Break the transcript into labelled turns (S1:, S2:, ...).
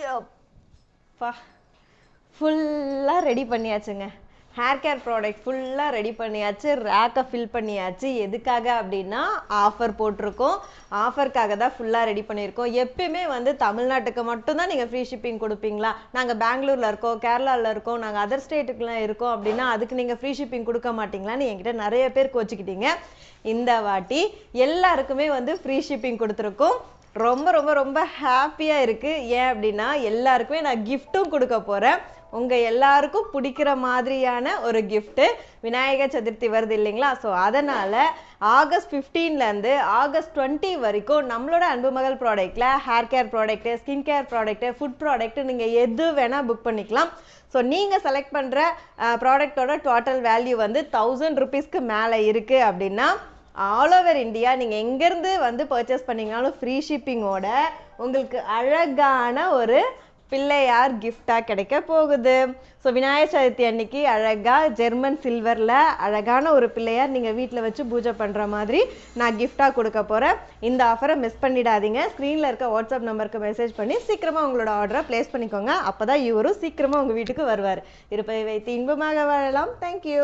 S1: யப்பா ஃபுல்லாக ready பண்ணியாச்சுங்க. Hair care product ஃபுல்லாக ready பண்ணியாச்சு, ரேக்கை ஃபில் பண்ணியாச்சு. எதுக்காக அப்படின்னா ஆஃபர் போட்டிருக்கோம். ஆஃபருக்காக தான் ஃபுல்லாக ரெடி பண்ணியிருக்கோம். எப்பயுமே வந்து தமிழ்நாட்டுக்கு மட்டும்தான் நீங்கள் ஃப்ரீ ஷிப்பிங் கொடுப்பீங்களா, நாங்கள் பெங்களூரில் இருக்கோம், கேரளாவில் இருக்கோம், நாங்கள் அதர் ஸ்டேட்டுக்குலாம் இருக்கோம் அப்படின்னா அதுக்கு நீங்கள் ஃப்ரீ ஷிப்பிங் கொடுக்க மாட்டிங்களான்னு என்கிட்ட நிறைய பேர் கோச்சிக்கிட்டீங்க. இந்த வாட்டி எல்லாருக்குமே வந்து ஃப்ரீ ஷிப்பிங் கொடுத்துருக்கோம். ரொம்ப ரொம்ப ரொம்ப ஹாப்பியாக இருக்குது. ஏன் அப்படின்னா எல்லாருக்குமே நான் கிஃப்ட்டும் கொடுக்க போகிறேன். உங்கள் எல்லாருக்கும் பிடிக்கிற மாதிரியான ஒரு கிஃப்ட்டு. விநாயகர் சதுர்த்தி வருது இல்லைங்களா, ஸோ அதனால் ஆகஸ்ட் 15லேருந்து ஆகஸ்ட் 20 வரைக்கும் நம்மளோட அன்பு மகள் ப்ராடக்ட்டில் hair care product, skin care product, food product நீங்கள் எது வேணால் புக் பண்ணிக்கலாம். ஸோ நீங்கள் செலக்ட் பண்ணுற ப்ராடக்டோட டோட்டல் வேல்யூ வந்து 1000 ருபீஸ்க்கு மேலே இருக்குது அப்படின்னா ஆல் ஓவர் இந்தியா நீங்கள் எங்கேருந்து வந்து பர்ச்சேஸ் பண்ணிங்கனாலும் ஃப்ரீ ஷிப்பிங்கோட உங்களுக்கு அழகான ஒரு பிள்ளையார் கிஃப்டாக கிடைக்க போகுது. ஸோ விநாயகர் சதுர்த்தி அன்னைக்கு அழகாக ஜெர்மன் சில்வரில் அழகான ஒரு பிள்ளையார் நீங்கள் வீட்டில் வச்சு பூஜை பண்ணுற மாதிரி நான் கிஃப்டாக கொடுக்க போகிறேன். இந்த ஆஃபரை மிஸ் பண்ணிடாதீங்க. ஸ்க்ரீனில் இருக்க வாட்ஸ்அப் நம்பருக்கு மெசேஜ் பண்ணி சீக்கிரமாக உங்களோட ஆர்டரை ப்ளேஸ் பண்ணிக்கோங்க. அப்போ தான் இவரும் சீக்கிரமாக உங்கள் வீட்டுக்கு வருவார். இருப்பதை வைத்து இன்பமாக வாழலாம். தேங்க்யூ.